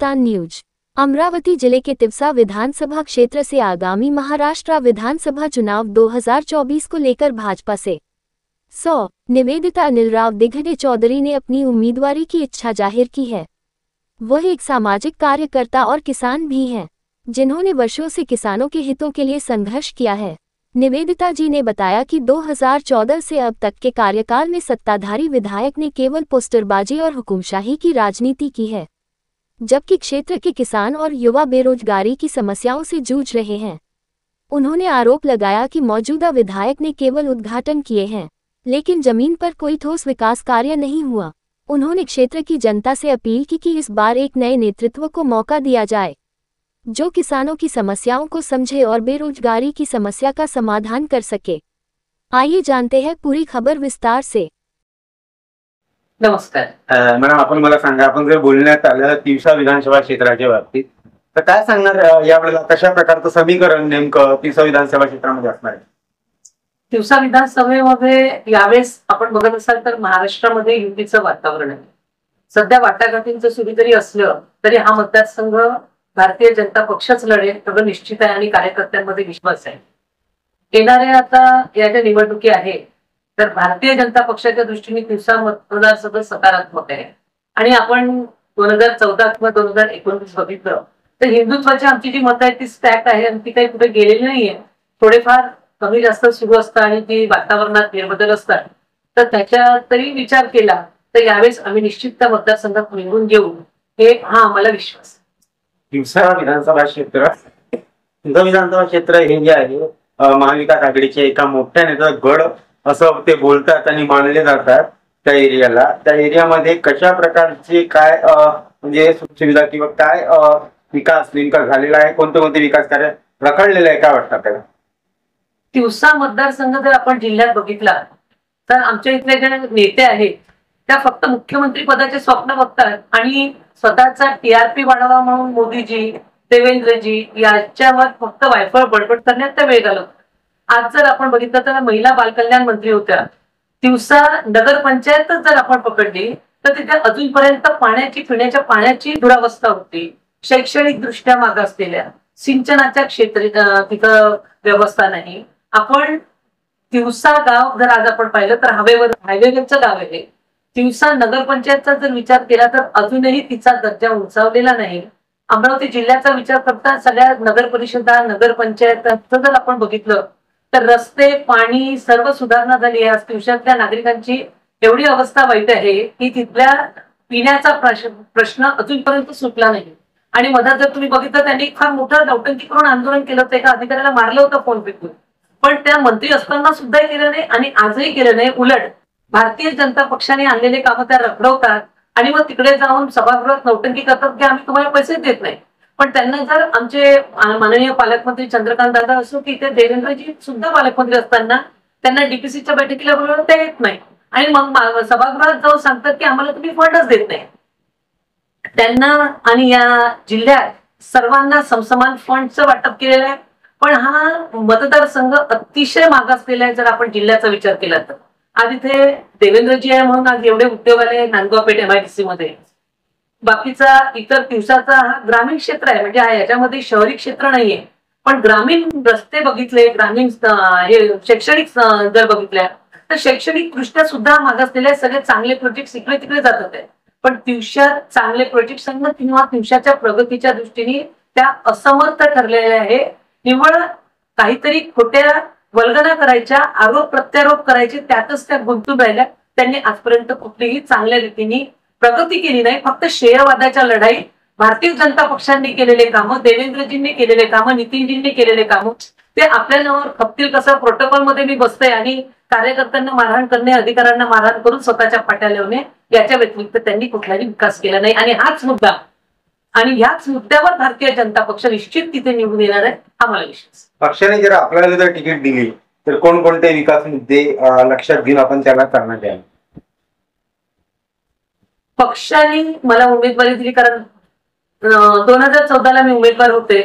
Hindustan news. Amravati जिले के तिवसा विधानसभा क्षेत्र से आगामी महाराष्ट्र विधानसभा चुनाव 2024 को लेकर भाजपा से निवेदिता अनिलराव दिघडे चौधरी ने अपनी उम्मीदवारी की इच्छा जाहिर की है। वह एक सामाजिक कार्यकर्ता और किसान भी हैं, जिन्होंने वर्षों से किसानों के हितों के लिए संघर्ष किया है। निवेदिता जी ने बताया कि 2014 से अब तक के कार्यकाल में सत्ताधारी विधायक ने केवल पोस्टरबाजी और हुकुमशाही की राजनीति की है, जबकि क्षेत्र के किसान और युवा बेरोजगारी की समस्याओं से जूझ रहे हैं। उन्होंने आरोप लगाया कि मौजूदा विधायक ने केवल उद्घाटन किए हैं, लेकिन जमीन पर कोई ठोस विकास कार्य नहीं हुआ। उन्होंने क्षेत्र की जनता से अपील की कि इस बार एक नए नेतृत्व को मौका दिया जाए, जो किसानों की समस्याओं को समझे और बेरोजगारी की समस्या का समाधान कर सके। आइए जानते हैं पूरी खबर विस्तार से। नमस्कार मॅडम, आपण मला सांगा, आपण जर बोलण्यात आलं तिवसा विधानसभा क्षेत्राच्या बाबतीत तर काय सांगणार यावेळेला? कशा प्रकारचं समीकरण नेमकं तिवसा विधानसभा क्षेत्रामध्ये असणार आहे? तिवसा विधानसभेमध्ये यावेळेस आपण बघत असाल तर महाराष्ट्रामध्ये युतीचं वातावरण आहे। सध्या वाटाघाटींचं सुरू जरी असलं तरी हा मतदारसंघ भारतीय जनता पक्षच लढेल एवढं निश्चित आहे आणि कार्यकर्त्यांमध्ये विश्वास आहे। येणाऱ्या आता या ज्या निवडणुकी आहे तर भारतीय जनता पक्षाच्या दृष्टीने तिवसा मतदारसंघ सकारात्मक आहे। आणि आपण 2014 किंवा 2019 बघितलं तर हिंदुत्वाची आमची जी मतं आहेत ती स्टॅक आहे आणि ती काही कुठे गेलेली नाहीये। थोडेफार कमी जास्त सुरू असतात आणि ती वातावरणात फेरबदल असतात, तर त्याच्या तरी विचार केला तर यावेळेस आम्ही निश्चित त्या मतदारसंघात निवडून घेऊ हे आम्हाला विश्वास आहे। तिवसा विधानसभा क्षेत्र हे जे आहे महाविकास आघाडीचे एका मोठ्या नेत्याचा गड असं ते बोलतात आणि मानले जातात। त्या एरियामध्ये कशा प्रकारचे काय म्हणजे सुविधा किंवा काय विकास नेमका झालेला आहे, कोणते कोणते विकास कार्य रखडलेले आहे, काय वाटतं आपल्याला? तिवसा मतदारसंघ जर आपण जिल्ह्यात बघितला तर आमच्या इथले जे नेते आहेत त्या फक्त मुख्यमंत्री पदाचे स्वप्न बघतात आणि स्वतःचा टीआरपी वाढवा म्हणून मोदीजी, देवेंद्रजी याच्यावर फक्त वायफळ बडबड करण्यात त्या वेळ घालवतात। आज जर आपण बघितलं तर महिला बालकल्याण मंत्री होत्या। तिवसा नगरपंचायतच जर आपण पकडली तर तिथे अजूनपर्यंत पिण्याच्या पाण्याची दुरावस्था होती, शैक्षणिक दृष्ट्या मागासलेल्या, सिंचनाच्या क्षेत्रात तिथं व्यवस्था नाही। आपण तिवसा गाव जर आज आपण पाहिलं तर हायवेवरचं गाव आहे। तिवसा नगरपंचायतचा जर विचार केला तर अजूनही तिचा दर्जा उंचावलेला नाही। अमरावती जिल्ह्याचा विचार करता सगळ्या नगर परिषदा, नगरपंचायतचं जर आपण बघितलं तर रस्ते, पाणी सर्व सुधारणा झाली आहे। आज तिवसातल्या नागरिकांची एवढी अवस्था वाईट आहे की तिथल्या पिण्याचा प्रश्न अजूनपर्यंत सुटला नाही। आणि मधात जर तुम्ही बघितलं त्यांनी फार मोठं नौटंकी करून आंदोलन केलं होतं, एका अधिकाऱ्याला मारलं होतं फोन फेकून, पण त्या मंत्री असताना सुद्धा केलं नाही आणि आजही केलं नाही। उलट भारतीय जनता पक्षाने आणलेले कामं त्या रखडवतात आणि मग तिकडे जाऊन सभागृहात नौटंकी करतात की आम्ही तुम्हाला पैसे देत नाही। पण त्यांना जर आमचे माननीय पालकमंत्री चंद्रकांत दादा असो की ते देवेंद्रजी सुद्धा पालकमंत्री असताना त्यांना डीपीसीच्या बैठकीला बोलवलं ते येत नाही आणि मग सभागृहात जाऊन सांगतात की आम्हाला तुम्ही फंडच देत नाही। त्यांना आणि या जिल्ह्यात सर्वांना समसमान फंडचं वाटप केलेलं आहे, पण हा मतदारसंघ अतिशय मागासलेला आहे। जर आपण जिल्ह्याचा विचार केला तर आज इथे देवेंद्रजी आहे म्हणून आज एवढे उद्योग आले नांदगाव पेठ MIDC मध्ये। बाकीचा इतर तिवसाचा हा ग्रामीण क्षेत्र आहे, म्हणजे हा याच्यामध्ये शहरी क्षेत्र नाहीये, पण ग्रामीण रस्ते बघितले, ग्रामीण हे शैक्षणिक जर बघितल्या तर शैक्षणिक दृष्ट्या सुद्धा मागासलेले सगळे चांगले प्रोजेक्ट इकडे तिकडे जातात आहे, पण तिवशात चांगले प्रोजेक्ट किंवा तिवशाच्या प्रगतीच्या दृष्टीने त्या असमर्थ ठरलेल्या आहे। निव्वळ काहीतरी खोट्या वल्गना करायच्या, आरोप प्रत्यारोप करायचे, त्यातच त्या गुंतून राहिल्या। त्यांनी आजपर्यंत कुठलीही चांगल्या रीतीने प्रगती केली नाही। फक्त शेअरवादाच्या लढाई, भारतीय जनता पक्षांनी केलेले कामं, देवेंद्रजींनी केलेले कामं, नितीनजींनी केलेले कामं ते आपल्या नावावर खपतील कसं प्रोटोकॉल मध्ये मी बसते आणि कार्यकर्त्यांना मारहाण करणे, अधिकाऱ्यांना मारहाण करून स्वतःच्या पाट्या लावणे, याच्या व्यतिरिक्त त्यांनी कुठलाही विकास केला नाही। आणि हाच मुद्दा आणि ह्याच मुद्द्यावर भारतीय जनता पक्ष निश्चित तिथे निवडून येणार आहे, आम्हाला विश्वास। पक्षाने जर आपल्याला जर तिकीट दिली तर कोणकोणते विकास मुद्दे लक्षात घेऊन आपण त्याला करणार द्याल? पक्षाने मला उमेदवारी दिली कारण 2014ला मी उमेदवार होते,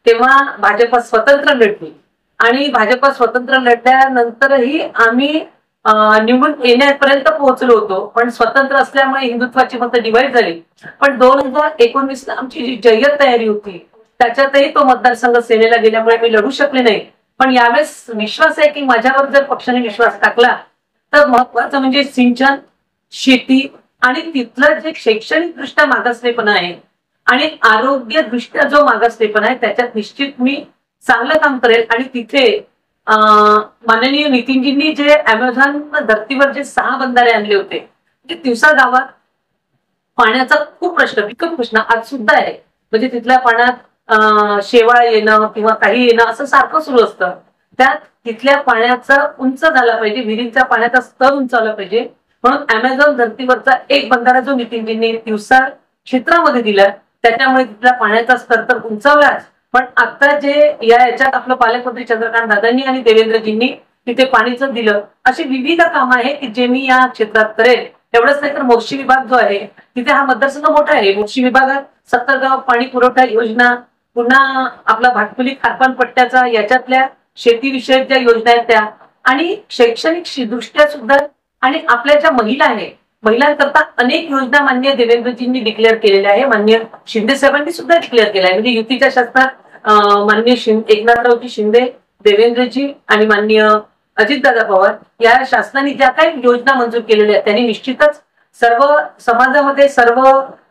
तेव्हा भाजपा स्वतंत्र लढली आणि भाजपा स्वतंत्र लढल्यानंतरही आम्ही निवडून येण्यापर्यंत पोहोचलो होतो, पण स्वतंत्र असल्यामुळे हिंदुत्वाची मतं डिवाइड झाली. पण 2019 आमची जी जय्यत तयारी होती त्याच्यातही तो मतदारसंघ सेनेला गेल्यामुळे मी लढू शकले नाही. पण यावेळेस विश्वास आहे की माझ्यावर जर पक्षाने विश्वास टाकला तर महत्वाचं म्हणजे सिंचन, शेती आणि तिथलं जे शैक्षणिक दृष्ट्या मागासलेपणा आहे आणि आरोग्य दृष्ट्या जो मागासलेपणा आहे त्याच्यात निश्चित मी चांगलं काम करेल. आणि तिथे माननीय नितीनजींनी जे अमेझॉन धर्तीवर जे 6 बंधारे आणले होते, म्हणजे तिवसा गावात पाण्याचा खूप प्रश्न, बिकट प्रश्न आज सुद्धा आहे. म्हणजे तिथल्या पाण्यात शेवाळ येणं किंवा काही येणं असं सारखं सुरू असतं. त्यात तिथल्या पाण्याचा उंच झाला पाहिजे, विहिरींच्या पाण्याचा स्तर उंचावला पाहिजे. म्हणून अमेझॉन धर्तीवरचा एक बंधारा जो नितीनजींनी तिवसा क्षेत्रामध्ये दिला त्याच्यामुळे तिथल्या पाण्याचा स्तर तर उंचावलाच, पण आता जे याच्यात आपलं पालकमंत्री चंद्रकांत दादांनी आणि देवेंद्रजींनी तिथे पाणीचं दिलं, अशी विविध कामं आहेत की जे मी या क्षेत्रात करेल. एवढंच नाही तर मोर्शी विभाग जो आहे तिथे हा मतदारसंघ मोठा आहे. मोर्शी विभागात 70 गाव पाणी पुरवठा योजना, पुन्हा आपला भाटकुली खारपान पट्ट्याचा, याच्यातल्या शेतीविषयक ज्या योजना आहेत त्या, आणि शैक्षणिक दृष्ट्या सुद्धा, आणि आपल्या ज्या महिला आहे महिलांकरता अनेक योजना माननीय देवेंद्रजींनी डिक्लेअर केलेल्या आहे. माननीय शिंदे साहेबांनी सुद्धा डिक्लेअर केल्या आहे. म्हणजे युतीच्या शासनात माननीय एकनाथरावजी शिंदे, देवेंद्रजी आणि माननीय अजितदादा पवार या शासनाने ज्या काही योजना मंजूर केलेल्या आहेत त्यांनी निश्चितच सर्व समाजामध्ये, सर्व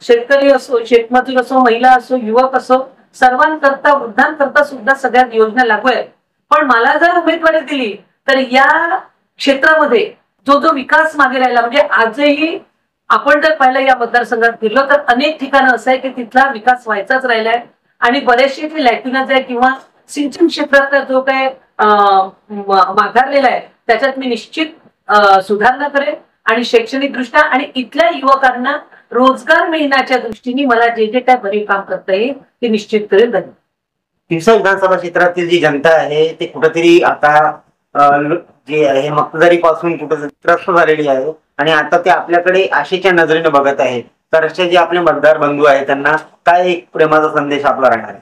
शेतकरी असो, शेतमजूर असो, महिला असो, युवक असो, सर्वांकरता, वृद्धांकरता सुद्धा सगळ्या योजना लागू आहेत. पण मला जर उमेदवारी दिली तर या क्षेत्रामध्ये जो जो विकास मागे राहिला, म्हणजे आजही आपण जर पाहिलं या मतदारसंघात फिरलो तर अनेक ठिकाणं असं आहे की तिथला विकास व्हायचाच राहिलाय आणि बरेचसे जे लॅक्युनाज आहे किंवा सिंचन क्षेत्रातला जो काय माघारलेला आहे त्याच्यात मी निश्चित सुधारणा करेन. आणि शैक्षणिक दृष्ट्या आणि इथल्या युवकांना रोजगार मिळण्याच्या दृष्टीने मला जे जे काय भरीव काम करता येईल ते निश्चित करेल. धन्यवाद. तिवसा विधानसभा क्षेत्रातील जी जनता आहे ते कुठेतरी आता जे आहे मतदारीपासून कुठेतरी त्रस्त झालेली आहे आणि आता ते आपल्याकडे आशेच्या नजरेने बघत आहे. तर असे जे आपले मतदार बंधू आहेत त्यांना काय एक प्रेमाचा संदेश आपला राहणार आहे?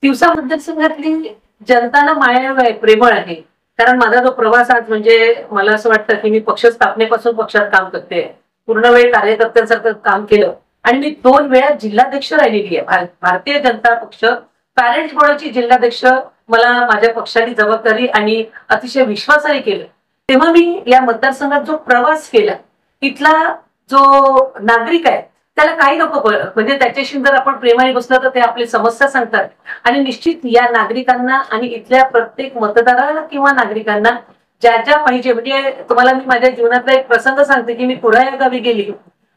तिवसा मतदारसंघातली जनताना मायाळू आहे, प्रेमळ आहे. कारण माझा जो प्रवास आज, म्हणजे मला असं वाटतं की मी पक्ष स्थापनेपासून पक्षात काम करते, पूर्ण वेळ कार्यकर्त्यांसारखं काम केलं आणि मी 2 वेळा जिल्हाध्यक्ष राहिलेली आहे. भारतीय जनता पक्ष पॅरेंट्स बोर्डाची जिल्हाध्यक्ष मला माझ्या पक्षाने जबाबदारी आणि अतिशय विश्वासाने केलं. तेव्हा मी या मतदारसंघात जो प्रवास केला तिथला जो नागरिक आहे त्याला काही नको, म्हणजे त्याच्याशी जर आपण प्रेमाने बसलं तर ते आपली समस्या सांगतात. आणि निश्चित या नागरिकांना आणि इथल्या प्रत्येक मतदाराला किंवा नागरिकांना ज्या ज्या पाहिजे, म्हणजे तुम्हाला मी माझ्या जीवनातला एक प्रसंग सांगते की मी पुढे या गावी गेली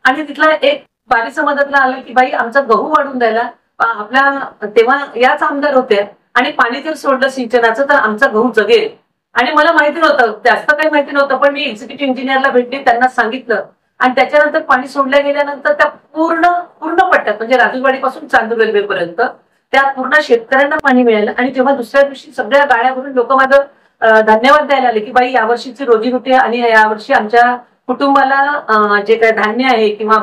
आणि तिथला एक बारीचा मदतला आलं की बाई आमचा गहू वाढून द्यायला आपल्या तेव्हा याच आमदार होते आणि पाणी जर सोडलं सिंचनाचं तर आमचा गहू जगेल. आणि मला माहिती नव्हतं, जास्त काही माहिती नव्हतं, पण मी एक्झिक्युटिव्ह इंजिनियरला भेटली, त्यांना सांगितलं आणि त्याच्यानंतर पाणी सोडल्या गेल्यानंतर त्या पूर्ण पट्ट्यात म्हणजे राजूरवाडीपासून चांदूर रेल्वेपर्यंत त्या पूर्ण शेतकऱ्यांना पाणी मिळालं. आणि जेव्हा दुसऱ्या दिवशी सगळ्या गाड्या भरून लोक माझं धन्यवाद द्यायला आले की बाई यावर्षीची रोजीरोटी आणि यावर्षी आमच्या कुटुंबाला जे काही धान्य आहे किंवा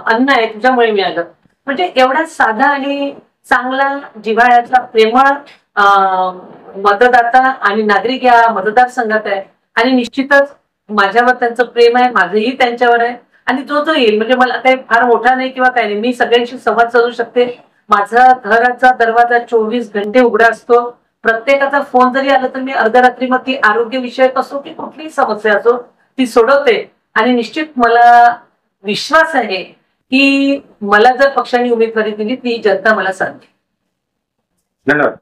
अन्न आहे तुझ्यामुळे मिळालं. म्हणजे एवढा साधा आणि चांगला जिव्हाळ्यातला प्रेमळ मतदाता आणि नागरिक या मतदारसंघात आहे आणि निश्चितच माझ्यावर त्यांचं प्रेम आहे, माझंही त्यांच्यावर आहे. आणि जो जो येईल, म्हणजे मला काही फार मोठा नाही किंवा काही नाही, मी सगळ्यांशी संवाद साधू शकते. माझा घराचा दरवाजा 24 घंटे उघडा असतो. प्रत्येकाचा फोन जरी आला तर मी अर्ध्या रात्री मग ती आरोग्यविषयक असो की कुठलीही समस्या असो ती सोडवते. आणि निश्चित मला विश्वास आहे की मला जर पक्षाने उमेदवारी दिली ती जनता मला सांगते. धन्यवाद.